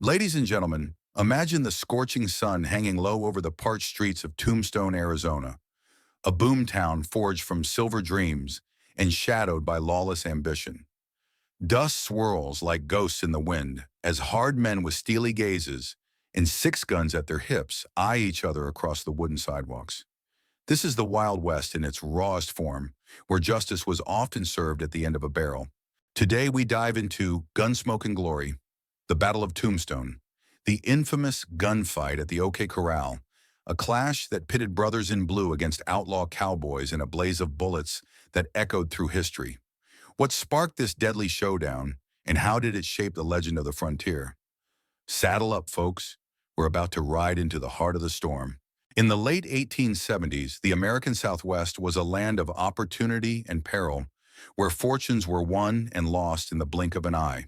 Ladies and gentlemen, imagine the scorching sun hanging low over the parched streets of Tombstone, Arizona, a boomtown forged from silver dreams and shadowed by lawless ambition. Dust swirls like ghosts in the wind as hard men with steely gazes and six guns at their hips eye each other across the wooden sidewalks. This is the Wild West in its rawest form, where justice was often served at the end of a barrel. Today we dive into Gunsmoke and Glory, the Battle of Tombstone, the infamous gunfight at the OK Corral, a clash that pitted brothers in blue against outlaw cowboys in a blaze of bullets that echoed through history. What sparked this deadly showdown, and how did it shape the legend of the frontier? Saddle up, folks. We're about to ride into the heart of the storm. In the late 1870s, the American Southwest was a land of opportunity and peril, where fortunes were won and lost in the blink of an eye.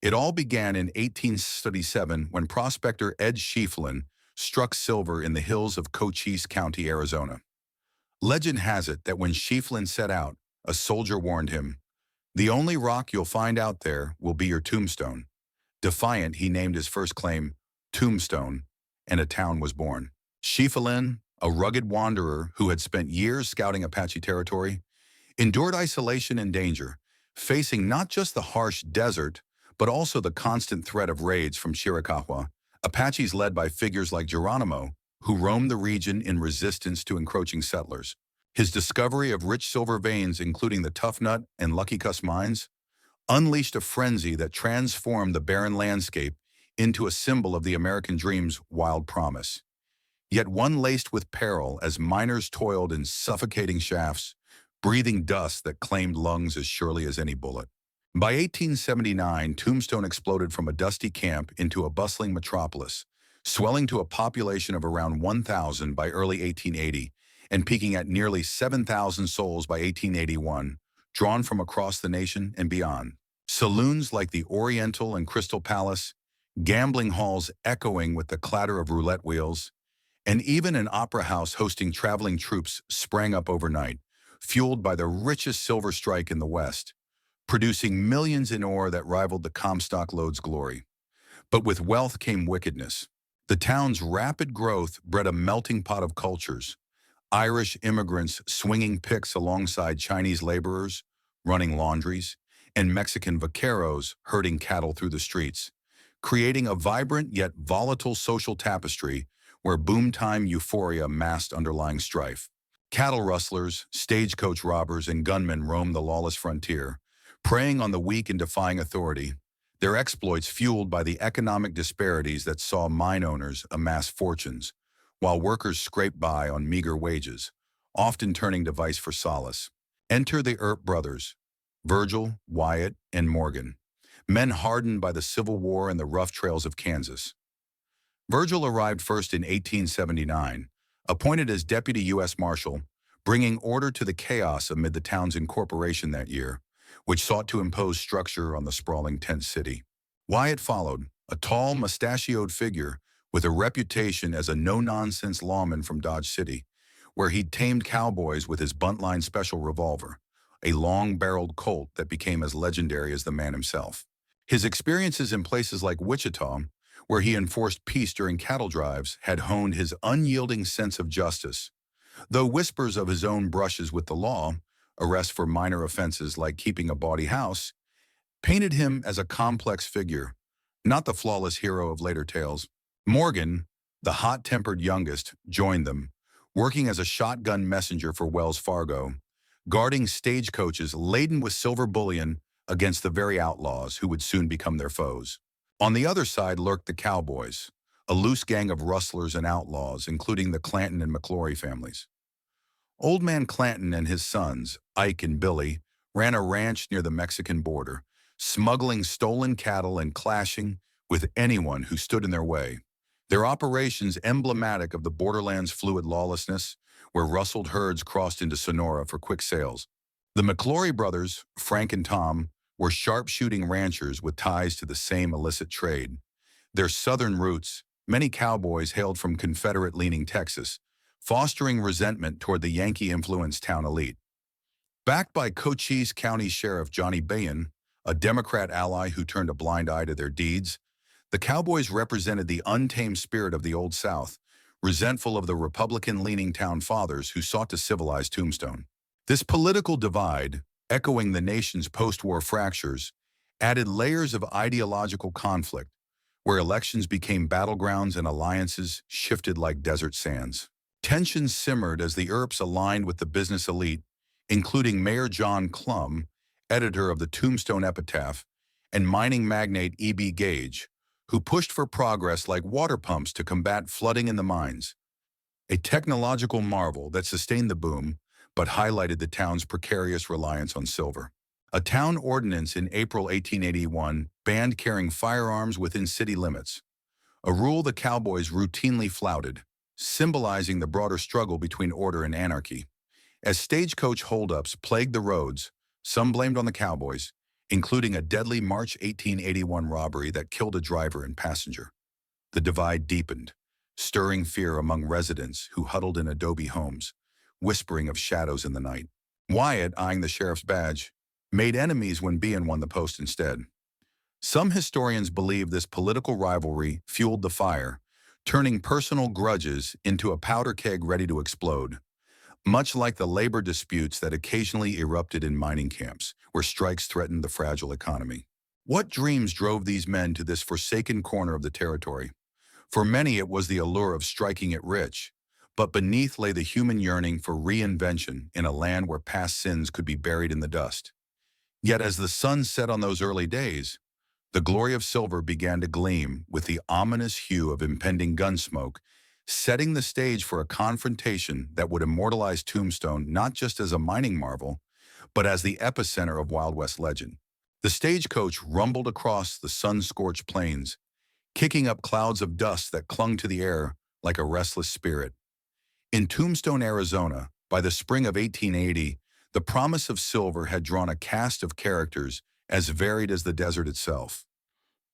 It all began in 1837 when prospector Ed Schieffelin struck silver in the hills of Cochise County, Arizona. Legend has it that when Schieffelin set out, a soldier warned him, "The only rock you'll find out there will be your tombstone." Defiant, he named his first claim Tombstone, and a town was born. Schieffelin, a rugged wanderer who had spent years scouting Apache territory, endured isolation and danger, facing not just the harsh desert, but also the constant threat of raids from Chiricahua Apaches led by figures like Geronimo, who roamed the region in resistance to encroaching settlers. His discovery of rich silver veins, including the Tough Nut and Lucky Cuss mines, unleashed a frenzy that transformed the barren landscape into a symbol of the American dream's wild promise. Yet one laced with peril as miners toiled in suffocating shafts, breathing dust that claimed lungs as surely as any bullet. By 1879, Tombstone exploded from a dusty camp into a bustling metropolis, swelling to a population of around 1,000 by early 1880 and peaking at nearly 7,000 souls by 1881, drawn from across the nation and beyond. Saloons like the Oriental and Crystal Palace, gambling halls echoing with the clatter of roulette wheels, and even an opera house hosting traveling troops sprang up overnight, fueled by the richest silver strike in the West, producing millions in ore that rivaled the Comstock lode's glory. But with wealth came wickedness. The town's rapid growth bred a melting pot of cultures, Irish immigrants swinging picks alongside Chinese laborers, running laundries, and Mexican vaqueros herding cattle through the streets, creating a vibrant yet volatile social tapestry where boom-time euphoria masked underlying strife. Cattle rustlers, stagecoach robbers, and gunmen roamed the lawless frontier, preying on the weak and defying authority, their exploits fueled by the economic disparities that saw mine owners amass fortunes, while workers scraped by on meager wages, often turning to vice for solace. Enter the Earp brothers, Virgil, Wyatt, and Morgan, men hardened by the Civil War and the rough trails of Kansas. Virgil arrived first in 1879, appointed as Deputy U.S. Marshal, bringing order to the chaos amid the town's incorporation that year, which sought to impose structure on the sprawling tent city. Wyatt followed, a tall, mustachioed figure with a reputation as a no-nonsense lawman from Dodge City, where he'd tamed cowboys with his buntline special revolver, a long-barreled Colt that became as legendary as the man himself. His experiences in places like Wichita, where he enforced peace during cattle drives, had honed his unyielding sense of justice. Though whispers of his own brushes with the law, arrests for minor offenses like keeping a bawdy house, painted him as a complex figure, not the flawless hero of later tales. Morgan, the hot-tempered youngest, joined them, working as a shotgun messenger for Wells Fargo, guarding stagecoaches laden with silver bullion against the very outlaws who would soon become their foes. On the other side lurked the cowboys, a loose gang of rustlers and outlaws, including the Clanton and McClory families. Old Man Clanton and his sons, Ike and Billy, ran a ranch near the Mexican border, smuggling stolen cattle and clashing with anyone who stood in their way. Their operations emblematic of the borderland's fluid lawlessness, where rustled herds crossed into Sonora for quick sales. The McClory brothers, Frank and Tom, were sharpshooting ranchers with ties to the same illicit trade. Their southern roots, many cowboys hailed from Confederate-leaning Texas, fostering resentment toward the Yankee-influenced town elite. Backed by Cochise County Sheriff Johnny Bayon, a Democrat ally who turned a blind eye to their deeds, The cowboys represented the untamed spirit of the Old South, resentful of the Republican-leaning town fathers who sought to civilize Tombstone. This political divide, echoing the nation's post-war fractures, added layers of ideological conflict, where elections became battlegrounds and alliances shifted like desert sands. Tensions simmered as the Earps aligned with the business elite, including Mayor John Clum, editor of the Tombstone Epitaph, and mining magnate E.B. Gage, who pushed for progress like water pumps to combat flooding in the mines. A technological marvel that sustained the boom, but highlighted the town's precarious reliance on silver. A town ordinance in April 1881 banned carrying firearms within city limits, a rule the cowboys routinely flouted, symbolizing the broader struggle between order and anarchy. As stagecoach holdups plagued the roads, some blamed on the cowboys, including a deadly March 1881 robbery that killed a driver and passenger. The divide deepened, stirring fear among residents who huddled in adobe homes, whispering of shadows in the night. Wyatt, eyeing the sheriff's badge, made enemies when Bean won the post instead. Some historians believe this political rivalry fueled the fire, turning personal grudges into a powder keg ready to explode, much like the labor disputes that occasionally erupted in mining camps, where strikes threatened the fragile economy. What dreams drove these men to this forsaken corner of the territory? For many, it was the allure of striking it rich, but beneath lay the human yearning for reinvention in a land where past sins could be buried in the dust. Yet as the sun set on those early days, the glory of silver began to gleam with the ominous hue of impending gunsmoke, setting the stage for a confrontation that would immortalize Tombstone not just as a mining marvel, but as the epicenter of Wild West legend. The stagecoach rumbled across the sun-scorched plains, kicking up clouds of dust that clung to the air like a restless spirit. In Tombstone, Arizona, by the spring of 1880, the promise of silver had drawn a cast of characters as varied as the desert itself.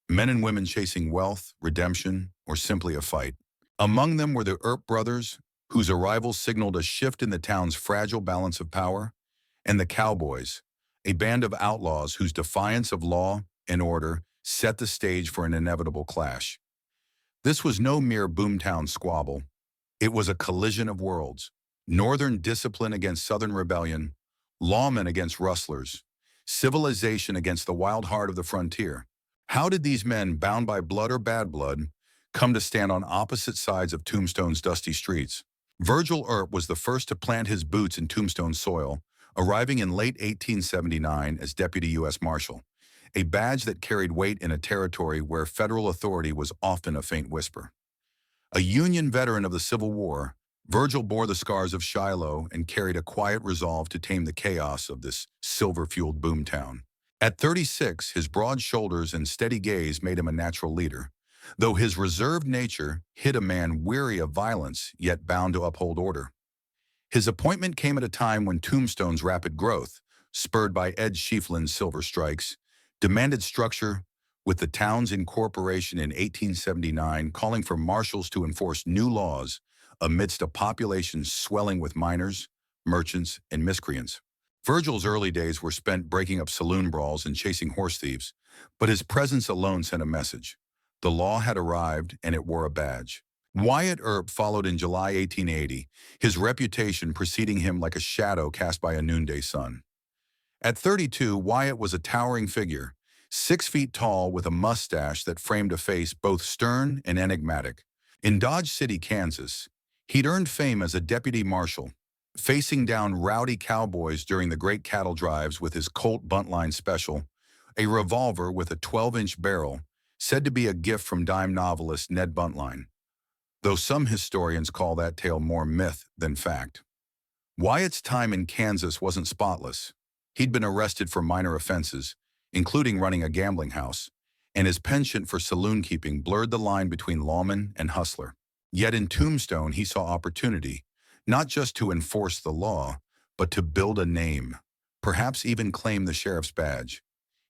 Men and women chasing wealth, redemption, or simply a fight. Among them were the Earp brothers, whose arrival signaled a shift in the town's fragile balance of power, and the cowboys, a band of outlaws whose defiance of law and order set the stage for an inevitable clash. This was no mere boomtown squabble. It was a collision of worlds. Northern discipline against Southern rebellion, lawmen against rustlers, civilization against the wild heart of the frontier. How did these men, bound by blood or bad blood, come to stand on opposite sides of Tombstone's dusty streets? Virgil Earp was the first to plant his boots in Tombstone soil, arriving in late 1879 as Deputy U.S. Marshal, a badge that carried weight in a territory where federal authority was often a faint whisper. A Union veteran of the Civil War, Virgil bore the scars of Shiloh and carried a quiet resolve to tame the chaos of this silver-fueled boomtown. At 36, his broad shoulders and steady gaze made him a natural leader, though his reserved nature hid a man weary of violence yet bound to uphold order. His appointment came at a time when Tombstone's rapid growth, spurred by Ed Schieffelin's silver strikes, demanded structure, with the town's incorporation in 1879 calling for marshals to enforce new laws amidst a population swelling with miners, merchants, and miscreants. Virgil's early days were spent breaking up saloon brawls and chasing horse thieves, but his presence alone sent a message. The law had arrived, and it wore a badge. Wyatt Earp followed in July 1880, his reputation preceding him like a shadow cast by a noonday sun. At 32, Wyatt was a towering figure, 6 feet tall with a mustache that framed a face both stern and enigmatic. In Dodge City, Kansas, he'd earned fame as a deputy marshal, facing down rowdy cowboys during the great cattle drives with his Colt buntline special, a revolver with a 12-inch barrel, said to be a gift from dime novelist Ned Buntline, though some historians call that tale more myth than fact. Wyatt's time in Kansas wasn't spotless. He'd been arrested for minor offenses, including running a gambling house, and his penchant for saloon keeping blurred the line between lawman and hustler. Yet in Tombstone, he saw opportunity, not just to enforce the law, but to build a name, perhaps even claim the sheriff's badge.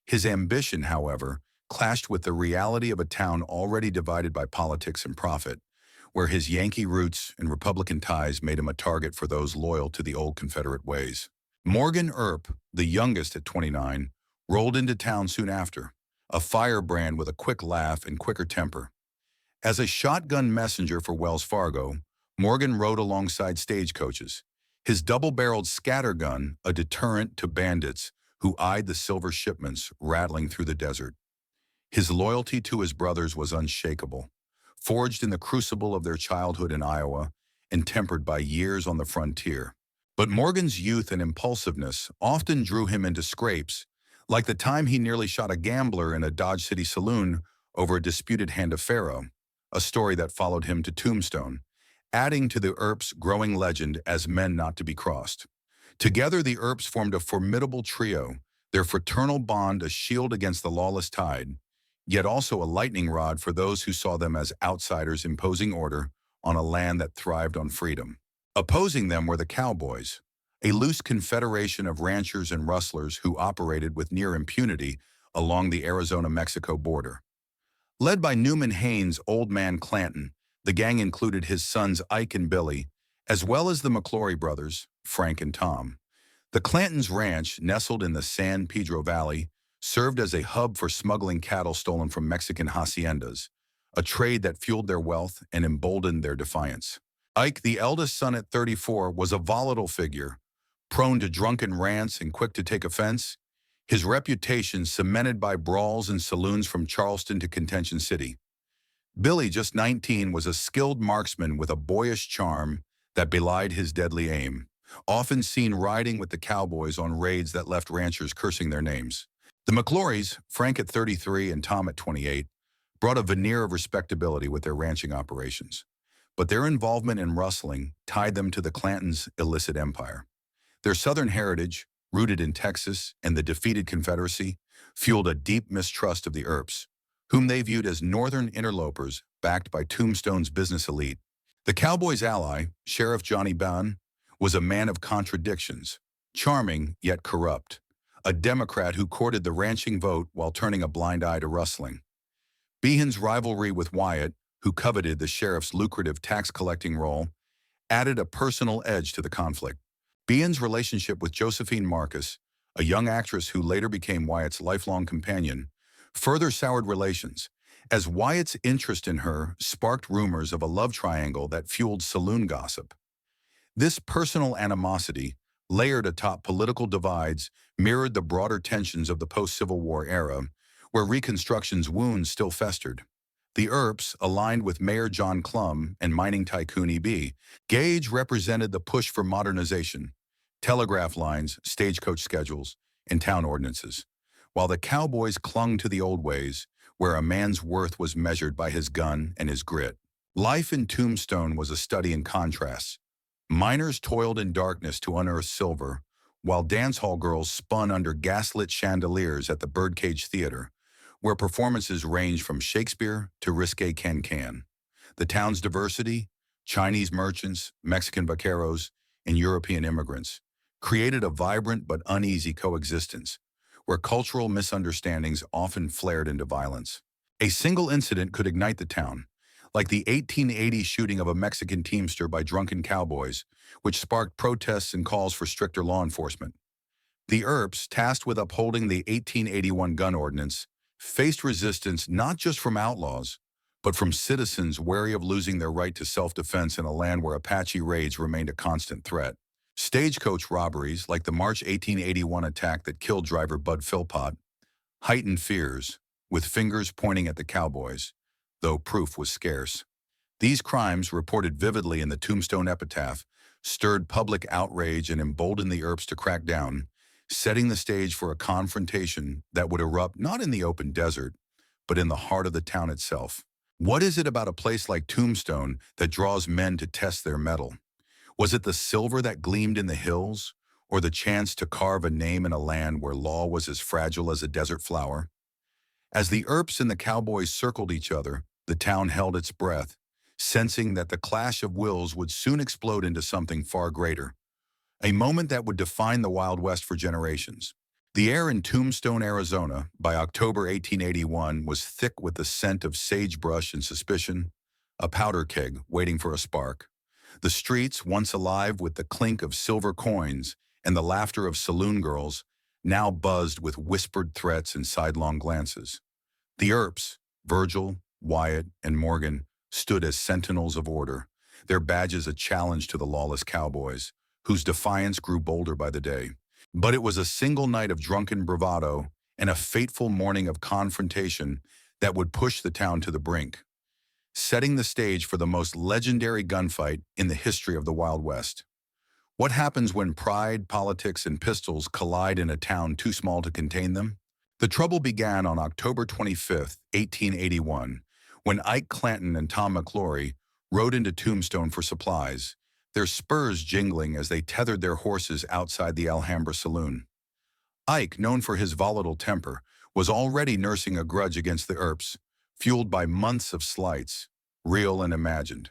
His ambition, however, clashed with the reality of a town already divided by politics and profit, where his Yankee roots and Republican ties made him a target for those loyal to the old Confederate ways. Morgan Earp, the youngest at 29, rolled into town soon after, a firebrand with a quick laugh and quicker temper. As a shotgun messenger for Wells Fargo, Morgan rode alongside stagecoaches, his double-barreled scattergun a deterrent to bandits who eyed the silver shipments rattling through the desert. His loyalty to his brothers was unshakable, forged in the crucible of their childhood in Iowa and tempered by years on the frontier. But Morgan's youth and impulsiveness often drew him into scrapes, like the time he nearly shot a gambler in a Dodge City saloon over a disputed hand of faro, a story that followed him to Tombstone, adding to the Earps' growing legend as men not to be crossed. Together, the Earps formed a formidable trio, their fraternal bond a shield against the lawless tide, yet also a lightning rod for those who saw them as outsiders imposing order on a land that thrived on freedom. Opposing them were the cowboys, a loose confederation of ranchers and rustlers who operated with near impunity along the Arizona-Mexico border. Led by Newman Haynes' Old Man Clanton, the gang included his sons Ike and Billy, as well as the McClory brothers, Frank and Tom. The Clantons' ranch, nestled in the San Pedro Valley, served as a hub for smuggling cattle stolen from Mexican haciendas, a trade that fueled their wealth and emboldened their defiance. Ike, the eldest son at 34, was a volatile figure, prone to drunken rants and quick to take offense, his reputation cemented by brawls in saloons from Charleston to Contention City. Billy, just 19, was a skilled marksman with a boyish charm that belied his deadly aim, often seen riding with the cowboys on raids that left ranchers cursing their names. The McClorys, Frank at 33 and Tom at 28, brought a veneer of respectability with their ranching operations, but their involvement in rustling tied them to the Clantons' illicit empire. Their Southern heritage, rooted in Texas and the defeated Confederacy, fueled a deep mistrust of the Earps, whom they viewed as northern interlopers backed by Tombstone's business elite. The cowboys' ally, Sheriff Johnny Bunn, was a man of contradictions, charming yet corrupt, a Democrat who courted the ranching vote while turning a blind eye to rustling. Behan's rivalry with Wyatt, who coveted the sheriff's lucrative tax-collecting role, added a personal edge to the conflict. Behan's relationship with Josephine Marcus, a young actress who later became Wyatt's lifelong companion, further soured relations, as Wyatt's interest in her sparked rumors of a love triangle that fueled saloon gossip. This personal animosity, layered atop political divides, mirrored the broader tensions of the post-Civil War era, where Reconstruction's wounds still festered. The Earps, aligned with Mayor John Clum and mining tycoon E.B. Gage, represented the push for modernization, telegraph lines, stagecoach schedules, and town ordinances, while the cowboys clung to the old ways, where a man's worth was measured by his gun and his grit. Life in Tombstone was a study in contrasts. Miners toiled in darkness to unearth silver, while dance hall girls spun under gaslit chandeliers at the Birdcage Theater, where performances ranged from Shakespeare to risque can-can. The town's diversity, Chinese merchants, Mexican vaqueros, and European immigrants, created a vibrant but uneasy coexistence, where cultural misunderstandings often flared into violence. A single incident could ignite the town, like the 1880 shooting of a Mexican teamster by drunken cowboys, which sparked protests and calls for stricter law enforcement. The Earps, tasked with upholding the 1881 gun ordinance, faced resistance not just from outlaws, but from citizens wary of losing their right to self-defense in a land where Apache raids remained a constant threat. Stagecoach robberies, like the March 1881 attack that killed driver Bud Philpott, heightened fears, with fingers pointing at the cowboys, though proof was scarce. These crimes, reported vividly in the Tombstone epitaph, stirred public outrage and emboldened the Earps to crack down, setting the stage for a confrontation that would erupt not in the open desert, but in the heart of the town itself. What is it about a place like Tombstone that draws men to test their mettle? Was it the silver that gleamed in the hills, or the chance to carve a name in a land where law was as fragile as a desert flower? As the Earps and the cowboys circled each other, the town held its breath, sensing that the clash of wills would soon explode into something far greater, a moment that would define the Wild West for generations. The air in Tombstone, Arizona, by October 1881, was thick with the scent of sagebrush and suspicion, a powder keg waiting for a spark. The streets, once alive with the clink of silver coins and the laughter of saloon girls, now buzzed with whispered threats and sidelong glances. The Earps, Virgil, Wyatt, and Morgan, stood as sentinels of order, their badges a challenge to the lawless cowboys, whose defiance grew bolder by the day. But it was a single night of drunken bravado and a fateful morning of confrontation that would push the town to the brink, setting the stage for the most legendary gunfight in the history of the Wild West. What happens when pride, politics, and pistols collide in a town too small to contain them? The trouble began on October 25, 1881, when Ike Clanton and Tom McClory rode into Tombstone for supplies, their spurs jingling as they tethered their horses outside the Alhambra saloon. Ike, known for his volatile temper, was already nursing a grudge against the Earps, fueled by months of slights, real and imagined.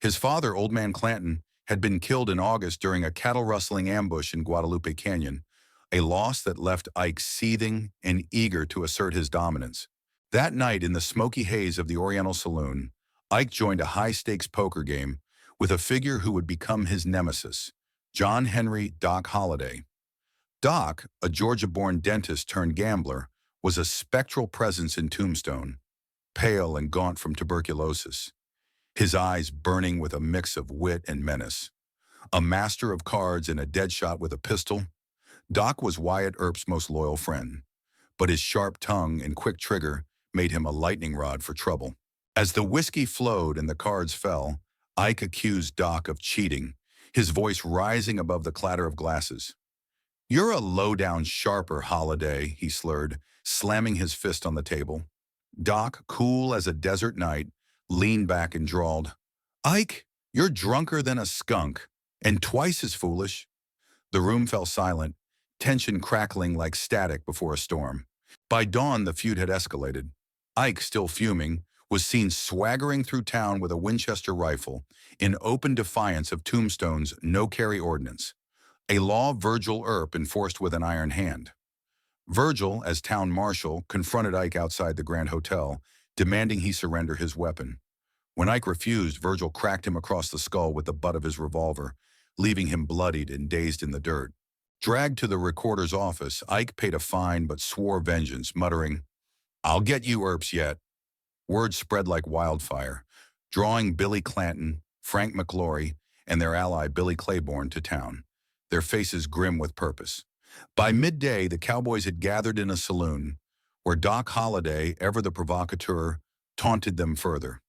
His father, Old Man Clanton, had been killed in August during a cattle-rustling ambush in Guadalupe Canyon, a loss that left Ike seething and eager to assert his dominance. That night, in the smoky haze of the Oriental Saloon, Ike joined a high-stakes poker game with a figure who would become his nemesis, John Henry "Doc" Holliday. Doc, a Georgia-born dentist turned gambler, was a spectral presence in Tombstone, pale and gaunt from tuberculosis, his eyes burning with a mix of wit and menace. A master of cards and a dead shot with a pistol, Doc was Wyatt Earp's most loyal friend, but his sharp tongue and quick trigger made him a lightning rod for trouble. As the whiskey flowed and the cards fell, Ike accused Doc of cheating, his voice rising above the clatter of glasses. "You're a low-down sharper, Holliday," he slurred, slamming his fist on the table. Doc, cool as a desert night, leaned back and drawled, "Ike, you're drunker than a skunk, and twice as foolish." The room fell silent, tension crackling like static before a storm. By dawn, the feud had escalated. Ike, still fuming, was seen swaggering through town with a Winchester rifle in open defiance of Tombstone's no-carry ordinance, a law Virgil Earp enforced with an iron hand. Virgil, as town marshal, confronted Ike outside the Grand Hotel, demanding he surrender his weapon. When Ike refused, Virgil cracked him across the skull with the butt of his revolver, leaving him bloodied and dazed in the dirt. Dragged to the recorder's office, Ike paid a fine but swore vengeance, muttering, "I'll get you Earps yet." Word spread like wildfire, drawing Billy Clanton, Frank McClory, and their ally Billy Claiborne to town, their faces grim with purpose. By midday, the cowboys had gathered in a saloon, where Doc Holliday, ever the provocateur, taunted them further.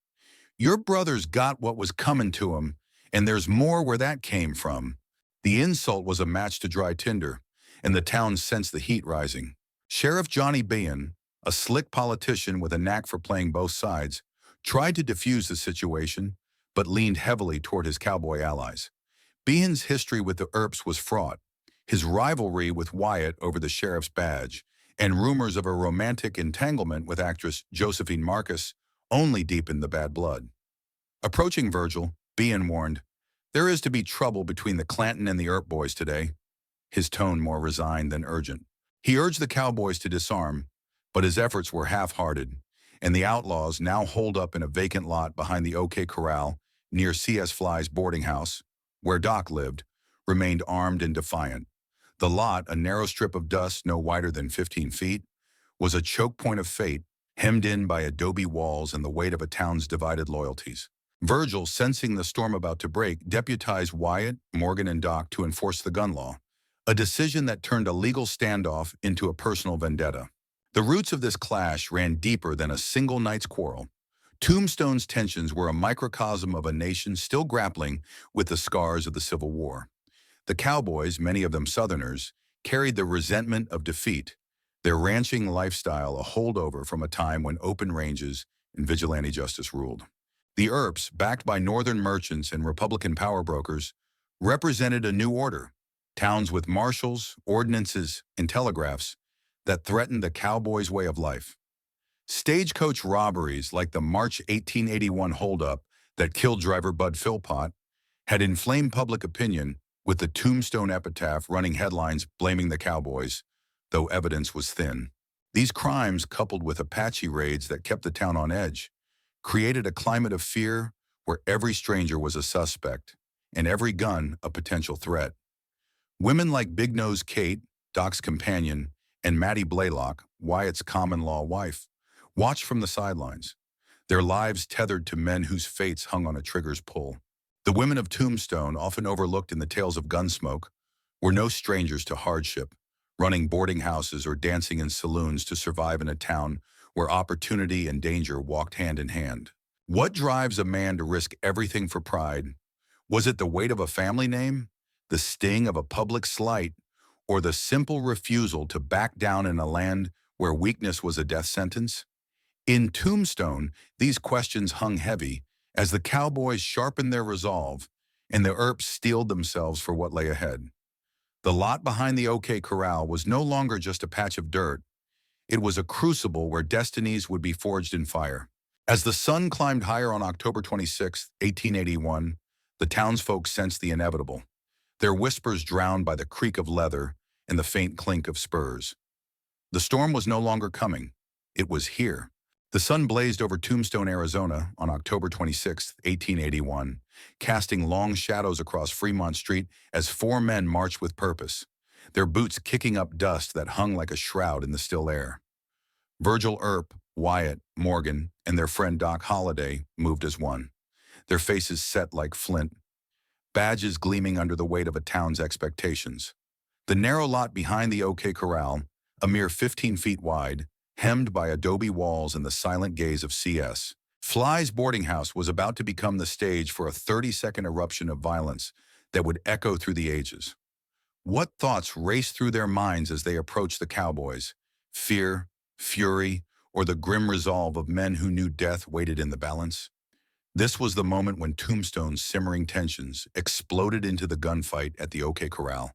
"Your brother's got what was coming to him, and there's more where that came from." The insult was a match to dry tinder, and the town sensed the heat rising. Sheriff Johnny Behan, a slick politician with a knack for playing both sides, tried to defuse the situation, but leaned heavily toward his cowboy allies. Behan's history with the Earps was fraught, his rivalry with Wyatt over the sheriff's badge, and rumors of a romantic entanglement with actress Josephine Marcus only deepened the bad blood. Approaching Virgil, Behan warned, "There is to be trouble between the Clanton and the Earp boys today," his tone more resigned than urgent. He urged the cowboys to disarm, but his efforts were half-hearted, and the outlaws, now holed up in a vacant lot behind the OK Corral near C.S. Fly's boarding house, where Doc lived, remained armed and defiant. The lot, a narrow strip of dust no wider than 15 feet, was a choke point of fate, hemmed in by adobe walls and the weight of a town's divided loyalties. Virgil, sensing the storm about to break, deputized Wyatt, Morgan, and Doc to enforce the gun law, a decision that turned a legal standoff into a personal vendetta. The roots of this clash ran deeper than a single night's quarrel. Tombstone's tensions were a microcosm of a nation still grappling with the scars of the Civil War. The cowboys, many of them Southerners, carried the resentment of defeat, their ranching lifestyle a holdover from a time when open ranges and vigilante justice ruled. The Earps, backed by Northern merchants and Republican power brokers, represented a new order, towns with marshals, ordinances, and telegraphs that threatened the cowboys' way of life. Stagecoach robberies like the March 1881 holdup that killed driver Bud Philpott had inflamed public opinion, with the Tombstone epitaph running headlines blaming the cowboys, though evidence was thin. These crimes, coupled with Apache raids that kept the town on edge, created a climate of fear where every stranger was a suspect and every gun a potential threat. Women like Big Nose Kate, Doc's companion, and Mattie Blaylock, Wyatt's common-law wife, watched from the sidelines, their lives tethered to men whose fates hung on a trigger's pull. The women of Tombstone, often overlooked in the tales of Gunsmoke, were no strangers to hardship, running boarding houses or dancing in saloons to survive in a town where opportunity and danger walked hand in hand. What drives a man to risk everything for pride? Was it the weight of a family name, the sting of a public slight, or the simple refusal to back down in a land where weakness was a death sentence? In Tombstone, these questions hung heavy as the cowboys sharpened their resolve and the Earps steeled themselves for what lay ahead. The lot behind the OK Corral was no longer just a patch of dirt. It was a crucible where destinies would be forged in fire. As the sun climbed higher on October 26, 1881, the townsfolk sensed the inevitable, their whispers drowned by the creak of leather and the faint clink of spurs. The storm was no longer coming. It was here. The sun blazed over Tombstone, Arizona on October 26, 1881, casting long shadows across Fremont Street as four men marched with purpose, their boots kicking up dust that hung like a shroud in the still air. Virgil Earp, Wyatt, Morgan, and their friend Doc Holliday moved as one, their faces set like flint, badges gleaming under the weight of a town's expectations. The narrow lot behind the OK Corral, a mere 15 feet wide, hemmed by adobe walls and the silent gaze of C.S. Fly's boarding house, was about to become the stage for a 30-second eruption of violence that would echo through the ages. What thoughts raced through their minds as they approached the cowboys? Fear, fury, or the grim resolve of men who knew death waited in the balance? This was the moment when Tombstone's simmering tensions exploded into the gunfight at the OK Corral,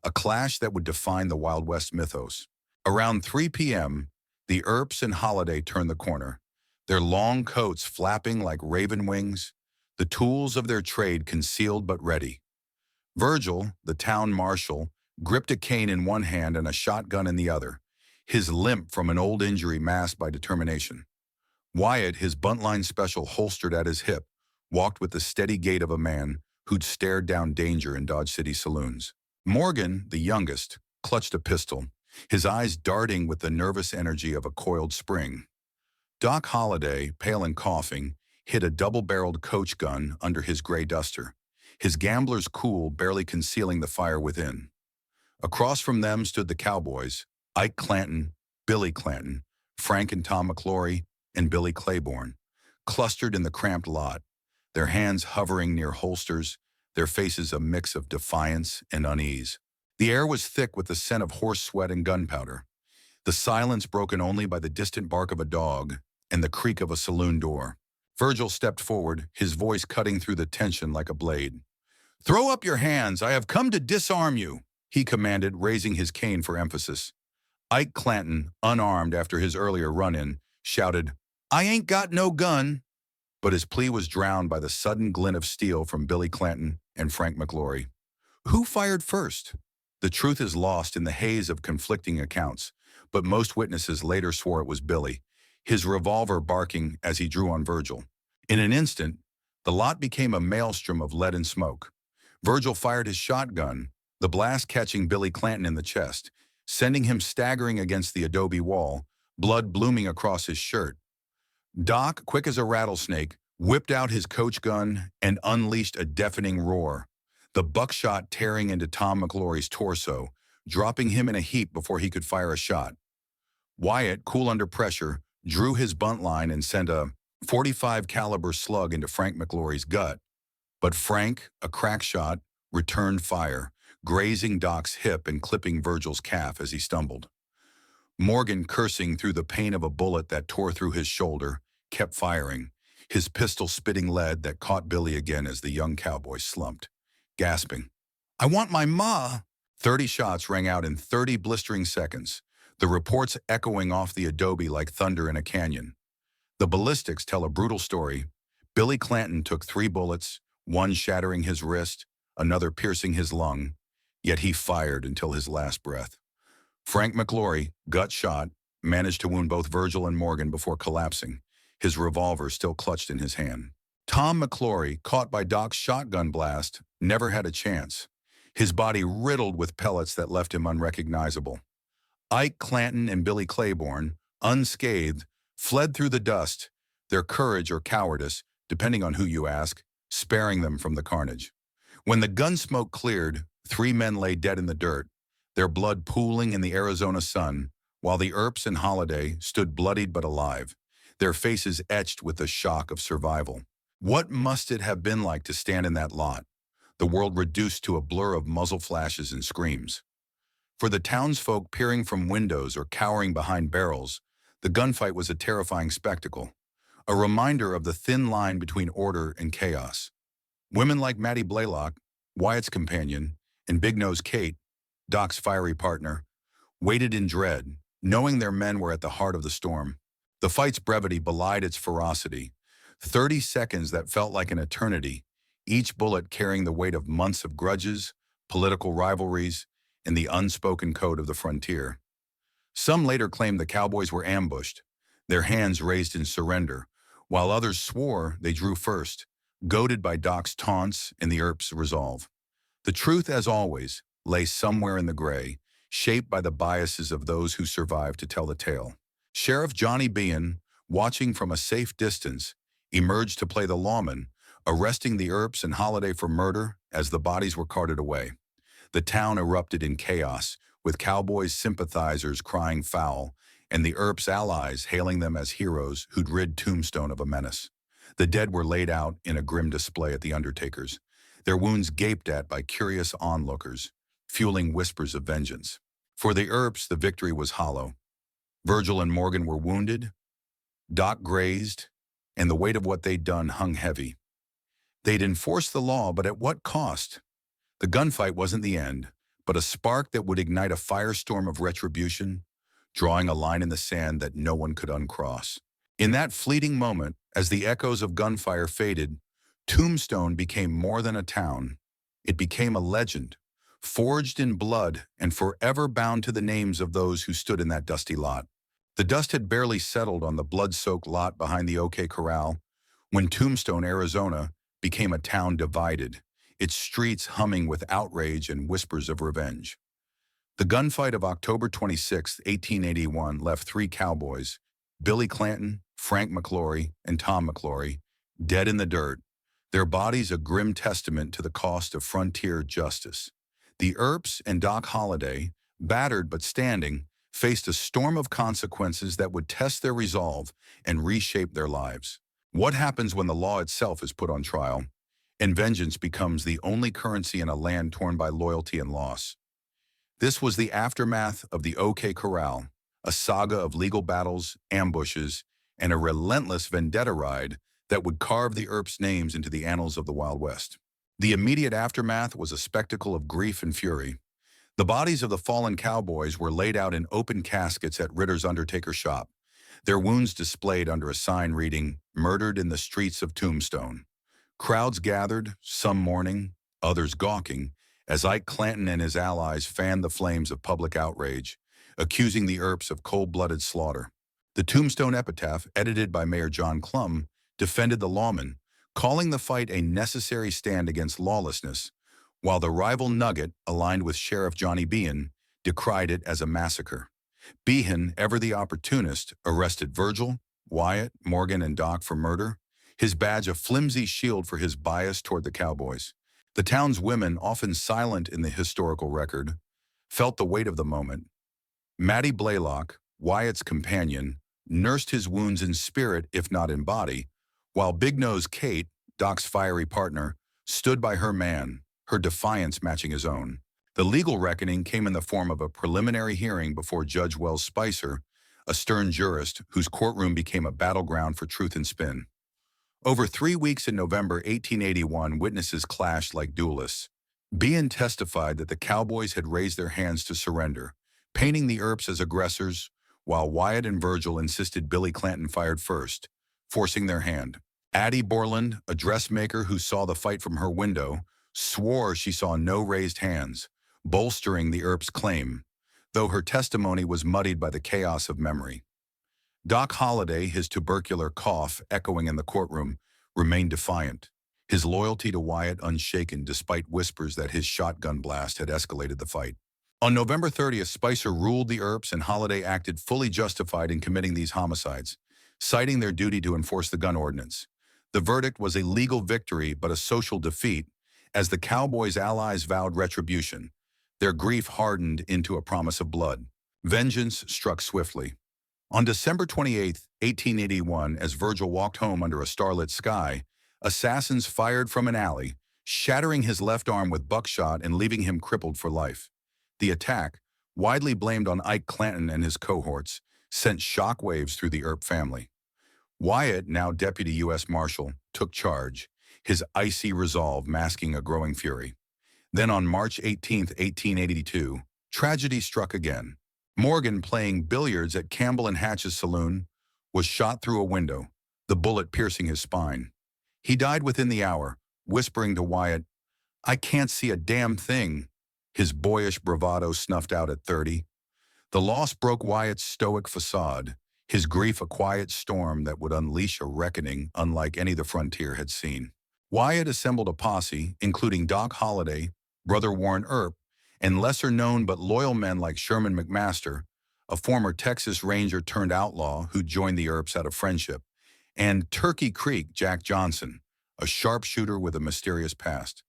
a clash that would define the Wild West mythos. Around 3 p.m., the Earps and Holiday turned the corner, their long coats flapping like raven wings, the tools of their trade concealed but ready. Virgil, the town marshal, gripped a cane in one hand and a shotgun in the other, his limp from an old injury masked by determination. Wyatt, his buntline special holstered at his hip, walked with the steady gait of a man who'd stared down danger in Dodge City saloons. Morgan, the youngest, clutched a pistol, his eyes darting with the nervous energy of a coiled spring. Doc Holliday, pale and coughing, hid a double-barreled coach gun under his gray duster, his gambler's cool barely concealing the fire within. Across from them stood the cowboys, Ike Clanton, Billy Clanton, Frank and Tom McClory, and Billy Claiborne, clustered in the cramped lot, their hands hovering near holsters, their faces a mix of defiance and unease. The air was thick with the scent of horse sweat and gunpowder, the silence broken only by the distant bark of a dog and the creak of a saloon door. Virgil stepped forward, his voice cutting through the tension like a blade. "Throw up your hands, I have come to disarm you," he commanded, raising his cane for emphasis. Ike Clanton, unarmed after his earlier run-in, shouted, "I ain't got no gun," but his plea was drowned by the sudden glint of steel from Billy Clanton and Frank McClory. Who fired first? The truth is lost in the haze of conflicting accounts, but most witnesses later swore it was Billy, his revolver barking as he drew on Virgil. In an instant, the lot became a maelstrom of lead and smoke. Virgil fired his shotgun, the blast catching Billy Clanton in the chest, sending him staggering against the adobe wall, blood blooming across his shirt. Doc, quick as a rattlesnake, whipped out his coach gun and unleashed a deafening roar, the buckshot tearing into Tom McClory's torso, dropping him in a heap before he could fire a shot. Wyatt, cool under pressure, drew his bunt line and sent a .45 caliber slug into Frank McClory's gut. But Frank, a crack shot, returned fire, grazing Doc's hip and clipping Virgil's calf as he stumbled. Morgan, cursing through the pain of a bullet that tore through his shoulder, kept firing, his pistol spitting lead that caught Billy again as the young cowboy slumped, gasping, "I want my ma!" 30 shots rang out in 30 blistering seconds, the reports echoing off the adobe like thunder in a canyon. The ballistics tell a brutal story. Billy Clanton took 3 bullets, one shattering his wrist, another piercing his lung, yet he fired until his last breath. Frank McClory, gut shot, managed to wound both Virgil and Morgan before collapsing, his revolver still clutched in his hand. Tom McClory, caught by Doc's shotgun blast, never had a chance, his body riddled with pellets that left him unrecognizable. Ike Clanton and Billy Claiborne, unscathed, fled through the dust, their courage or cowardice, depending on who you ask, sparing them from the carnage. When the gun smoke cleared, 3 men lay dead in the dirt, their blood pooling in the Arizona sun, while the Earps and Holiday stood bloodied but alive, their faces etched with the shock of survival. What must it have been like to stand in that lot, the world reduced to a blur of muzzle flashes and screams? For the townsfolk peering from windows or cowering behind barrels, the gunfight was a terrifying spectacle, a reminder of the thin line between order and chaos. Women like Maddie Blaylock, Wyatt's companion, and Big Nose Kate, Doc's fiery partner, waited in dread, knowing their men were at the heart of the storm. The fight's brevity belied its ferocity. 30 seconds that felt like an eternity, each bullet carrying the weight of months of grudges, political rivalries, and the unspoken code of the frontier. Some later claimed the cowboys were ambushed, their hands raised in surrender, while others swore they drew first, goaded by Doc's taunts and the Earps' resolve. The truth, as always, lay somewhere in the gray, shaped by the biases of those who survived to tell the tale. Sheriff Johnny Behan, watching from a safe distance, emerged to play the lawman, arresting the Earps and Holiday for murder as the bodies were carted away. The town erupted in chaos, with cowboys' sympathizers crying foul, and the Earps' allies hailing them as heroes who'd rid Tombstone of a menace. The dead were laid out in a grim display at the undertaker's, their wounds gaped at by curious onlookers, fueling whispers of vengeance. For the Earps, the victory was hollow. Virgil and Morgan were wounded, Doc grazed, and the weight of what they'd done hung heavy. They'd enforced the law, but at what cost? The gunfight wasn't the end, but a spark that would ignite a firestorm of retribution, drawing a line in the sand that no one could uncross. In that fleeting moment, as the echoes of gunfire faded, Tombstone became more than a town. It became a legend, forged in blood and forever bound to the names of those who stood in that dusty lot. The dust had barely settled on the blood-soaked lot behind the OK Corral when Tombstone, Arizona, became a town divided, its streets humming with outrage and whispers of revenge. The gunfight of October 26, 1881, left 3 cowboys, Billy Clanton, Frank McClory, and Tom McClory, dead in the dirt, their bodies a grim testament to the cost of frontier justice. The Earps and Doc Holiday, battered but standing, faced a storm of consequences that would test their resolve and reshape their lives. What happens when the law itself is put on trial, and vengeance becomes the only currency in a land torn by loyalty and loss? This was the aftermath of the OK Corral, a saga of legal battles, ambushes, and a relentless vendetta ride that would carve the Earps' names into the annals of the Wild West. The immediate aftermath was a spectacle of grief and fury. The bodies of the fallen cowboys were laid out in open caskets at Ritter's undertaker shop, their wounds displayed under a sign reading, "Murdered in the streets of Tombstone." Crowds gathered, some mourning, others gawking, as Ike Clanton and his allies fanned the flames of public outrage, accusing the Earps of cold-blooded slaughter. The Tombstone epitaph, edited by Mayor John Clum, defended the lawman, calling the fight a necessary stand against lawlessness, while the rival Nugget, aligned with Sheriff Johnny Behan, decried it as a massacre. Behan, ever the opportunist, arrested Virgil, Wyatt, Morgan, and Doc for murder, his badge a flimsy shield for his bias toward the cowboys. The town's women, often silent in the historical record, felt the weight of the moment. Maddie Blaylock, Wyatt's companion, nursed his wounds in spirit if not in body, while Big Nose Kate, Doc's fiery partner, stood by her man, her defiance matching his own. The legal reckoning came in the form of a preliminary hearing before Judge Wells Spicer, a stern jurist whose courtroom became a battleground for truth and spin. Over 3 weeks in November 1881, witnesses clashed like duelists. Behan testified that the cowboys had raised their hands to surrender, painting the Earps as aggressors, while Wyatt and Virgil insisted Billy Clanton fired first, forcing their hand. Addie Borland, a dressmaker who saw the fight from her window, swore she saw no raised hands, bolstering the Earps' claim, though her testimony was muddied by the chaos of memory. Doc Holiday, his tubercular cough echoing in the courtroom, remained defiant, his loyalty to Wyatt unshaken despite whispers that his shotgun blast had escalated the fight. On November 30th, Spicer ruled the Earps and Holiday acted fully justified in committing these homicides, citing their duty to enforce the gun ordinance. The verdict was a legal victory but a social defeat, as the cowboys' allies vowed retribution. Their grief hardened into a promise of blood. Vengeance struck swiftly. On December 28, 1881, as Virgil walked home under a starlit sky, assassins fired from an alley, shattering his left arm with buckshot and leaving him crippled for life. The attack, widely blamed on Ike Clanton and his cohorts, sent shockwaves through the Earp family. Wyatt, now Deputy U.S. Marshal, took charge, his icy resolve masking a growing fury. Then on March 18, 1882, tragedy struck again. Morgan, playing billiards at Campbell and Hatch's saloon, was shot through a window, the bullet piercing his spine. He died within the hour, whispering to Wyatt, "I can't see a damn thing," his boyish bravado snuffed out at 30. The loss broke Wyatt's stoic facade, his grief a quiet storm that would unleash a reckoning unlike any the frontier had seen. Wyatt assembled a posse, including Doc Holliday, Brother Warren Earp, and lesser-known but loyal men like Sherman McMaster, a former Texas Ranger turned outlaw who joined the Earps out of friendship, and Turkey Creek Jack Johnson, a sharpshooter with a mysterious past.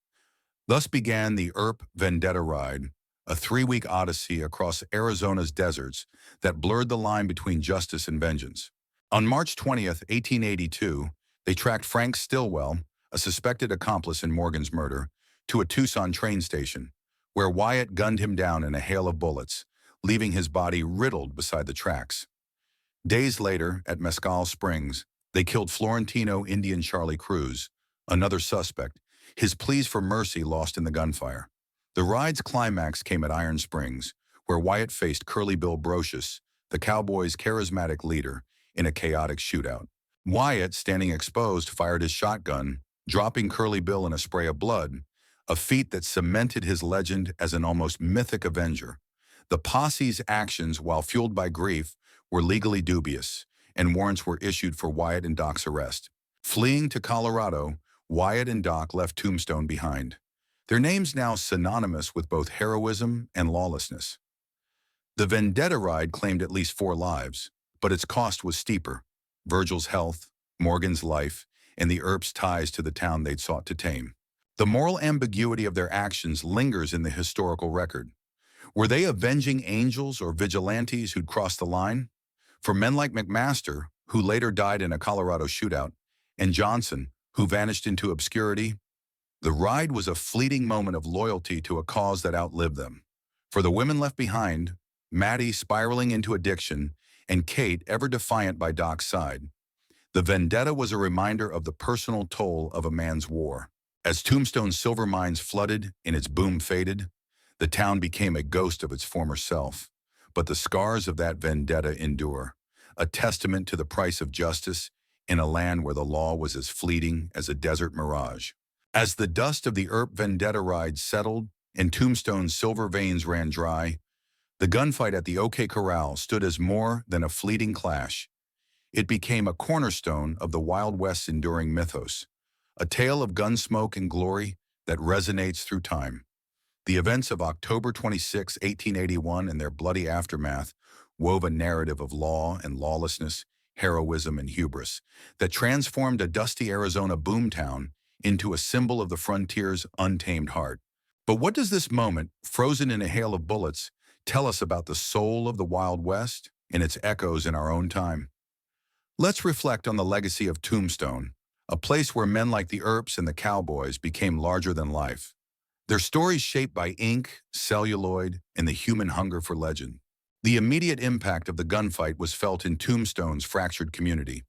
Thus began the Earp Vendetta Ride, a 3-week odyssey across Arizona's deserts that blurred the line between justice and vengeance. On March 20th, 1882, they tracked Frank Stillwell, a suspected accomplice in Morgan's murder, to a Tucson train station, where Wyatt gunned him down in a hail of bullets, leaving his body riddled beside the tracks. Days later, at Mescal Springs, they killed Florentino Indian Charlie Cruz, another suspect, his pleas for mercy lost in the gunfire. The ride's climax came at Iron Springs, where Wyatt faced Curly Bill Brocious, the cowboys' charismatic leader, in a chaotic shootout. Wyatt, standing exposed, fired his shotgun, dropping Curly Bill in a spray of blood, a feat that cemented his legend as an almost mythic avenger. The posse's actions, while fueled by grief, were legally dubious, and warrants were issued for Wyatt and Doc's arrest. Fleeing to Colorado, Wyatt and Doc left Tombstone behind, their names now synonymous with both heroism and lawlessness. The Vendetta Ride claimed at least 4 lives, but its cost was steeper: Virgil's health, Morgan's life, and the Earps' ties to the town they'd sought to tame. The moral ambiguity of their actions lingers in the historical record. Were they avenging angels or vigilantes who'd crossed the line? For men like McMaster, who later died in a Colorado shootout, and Johnson, who vanished into obscurity, the ride was a fleeting moment of loyalty to a cause that outlived them. For the women left behind, Maddie spiraling into addiction, and Kate ever defiant by Doc's side, the vendetta was a reminder of the personal toll of a man's war. As Tombstone's silver mines flooded and its boom faded, the town became a ghost of its former self. But the scars of that vendetta endure, a testament to the price of justice in a land where the law was as fleeting as a desert mirage. As the dust of the Earp Vendetta Ride settled and Tombstone's silver veins ran dry, the gunfight at the OK Corral stood as more than a fleeting clash. It became a cornerstone of the Wild West's enduring mythos, a tale of gunsmoke and glory that resonates through time. The events of October 26, 1881 and their bloody aftermath wove a narrative of law and lawlessness, heroism and hubris that transformed a dusty Arizona boomtown into a symbol of the frontier's untamed heart. But what does this moment, frozen in a hail of bullets, tell us about the soul of the Wild West and its echoes in our own time? Let's reflect on the legacy of Tombstone, a place where men like the Earps and the cowboys became larger than life. Their stories shaped by ink, celluloid, and the human hunger for legend. The immediate impact of the gunfight was felt in Tombstone's fractured community.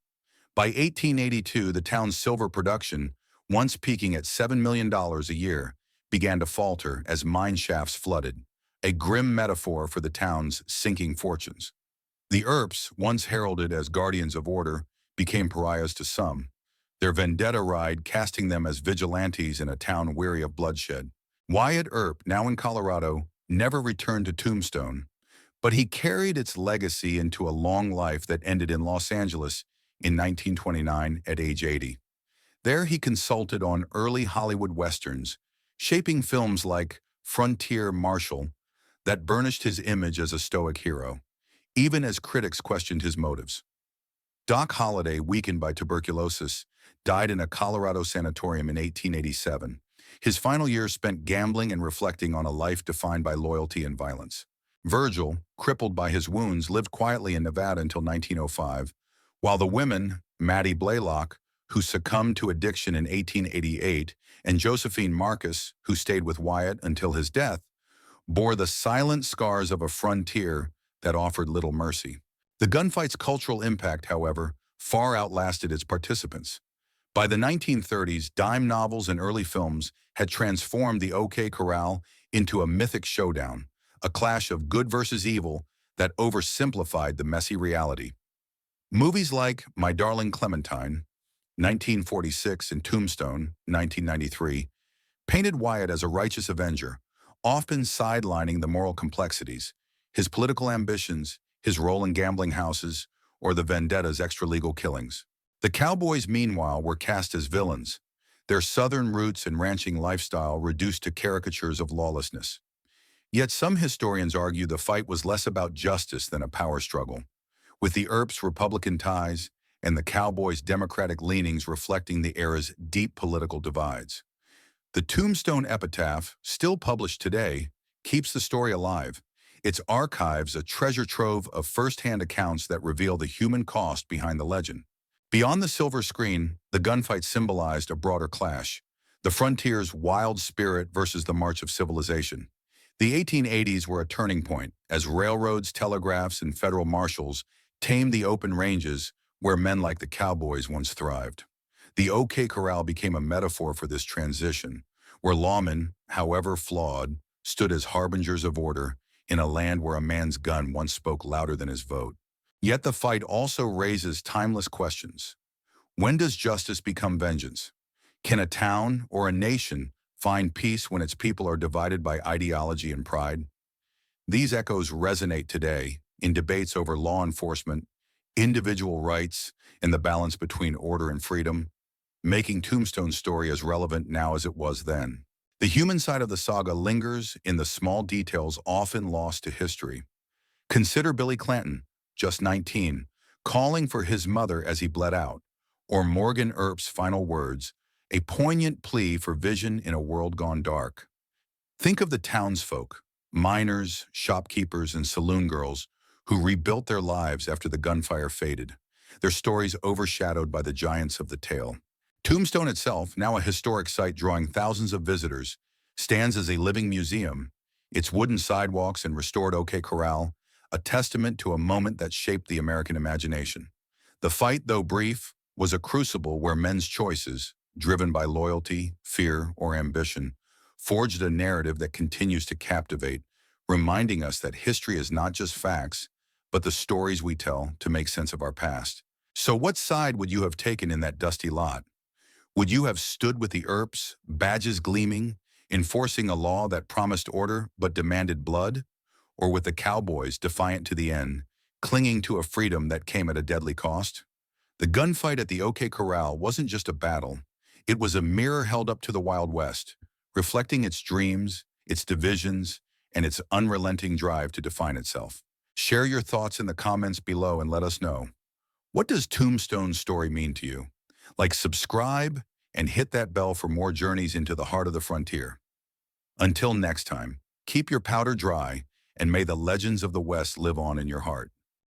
By 1882, the town's silver production, once peaking at $7 million a year, began to falter as mine shafts flooded, a grim metaphor for the town's sinking fortunes. The Earps, once heralded as guardians of order, became pariahs to some, their vendetta ride casting them as vigilantes in a town weary of bloodshed. Wyatt Earp, now in Colorado, never returned to Tombstone, but he carried its legacy into a long life that ended in Los Angeles in 1929 at age 80. There he consulted on early Hollywood westerns, shaping films like Frontier Marshal that burnished his image as a stoic hero, even as critics questioned his motives. Doc Holliday, weakened by tuberculosis, died in a Colorado sanatorium in 1887. His final years spent gambling and reflecting on a life defined by loyalty and violence. Virgil, crippled by his wounds, lived quietly in Nevada until 1905, while the women, Mattie Blaylock, who succumbed to addiction in 1888, and Josephine Marcus, who stayed with Wyatt until his death, bore the silent scars of a frontier that offered little mercy. The gunfight's cultural impact, however, far outlasted its participants. By the 1930s, dime novels and early films had transformed the OK Corral into a mythic showdown, a clash of good versus evil that oversimplified the messy reality. Movies like My Darling Clementine, 1946, and Tombstone, 1993, painted Wyatt as a righteous avenger, often sidelining the moral complexities, his political ambitions, his role in gambling houses, or the Vendetta's extra-legal killings. The cowboys, meanwhile, were cast as villains, their southern roots and ranching lifestyle reduced to caricatures of lawlessness. Yet some historians argue the fight was less about justice than a power struggle, with the Earps' Republican ties and the cowboys' Democratic leanings reflecting the era's deep political divides. The Tombstone epitaph, still published today, keeps the story alive. Its archives a treasure trove of first-hand accounts that reveal the human cost behind the legend. Beyond the silver screen, the gunfight symbolized a broader clash, the frontier's wild spirit versus the march of civilization. The 1880s were a turning point, as railroads, telegraphs, and federal marshals tamed the open ranges where men like the cowboys once thrived. The OK Corral became a metaphor for this transition, where lawmen, however flawed, stood as harbingers of order in a land where a man's gun once spoke louder than his vote. Yet the fight also raises timeless questions. When does justice become vengeance? Can a town or a nation find peace when its people are divided by ideology and pride? These echoes resonate today in debates over law enforcement, individual rights, and the balance between order and freedom, making Tombstone's story as relevant now as it was then. The human side of the saga lingers in the small details often lost to history. Consider Billy Clanton, just 19, calling for his mother as he bled out, or Morgan Earp's final words, a poignant plea for vision in a world gone dark. Think of the townsfolk, miners, shopkeepers, and saloon girls who rebuilt their lives after the gunfire faded, their stories overshadowed by the giants of the tale. Tombstone itself, now a historic site drawing thousands of visitors, stands as a living museum, its wooden sidewalks and restored OK Corral, a testament to a moment that shaped the American imagination. The fight, though brief, was a crucible where men's choices, driven by loyalty, fear, or ambition, forged a narrative that continues to captivate, reminding us that history is not just facts, but the stories we tell to make sense of our past. So what side would you have taken in that dusty lot? Would you have stood with the Earps, badges gleaming, enforcing a law that promised order but demanded blood? Or with the cowboys, defiant to the end, clinging to a freedom that came at a deadly cost? The gunfight at the OK Corral wasn't just a battle. It was a mirror held up to the Wild West, reflecting its dreams, its divisions, and its unrelenting drive to define itself. Share your thoughts in the comments below and let us know. What does Tombstone's story mean to you? Subscribe and hit that bell for more journeys into the heart of the frontier. Until next time, keep your powder dry and may the legends of the West live on in your heart.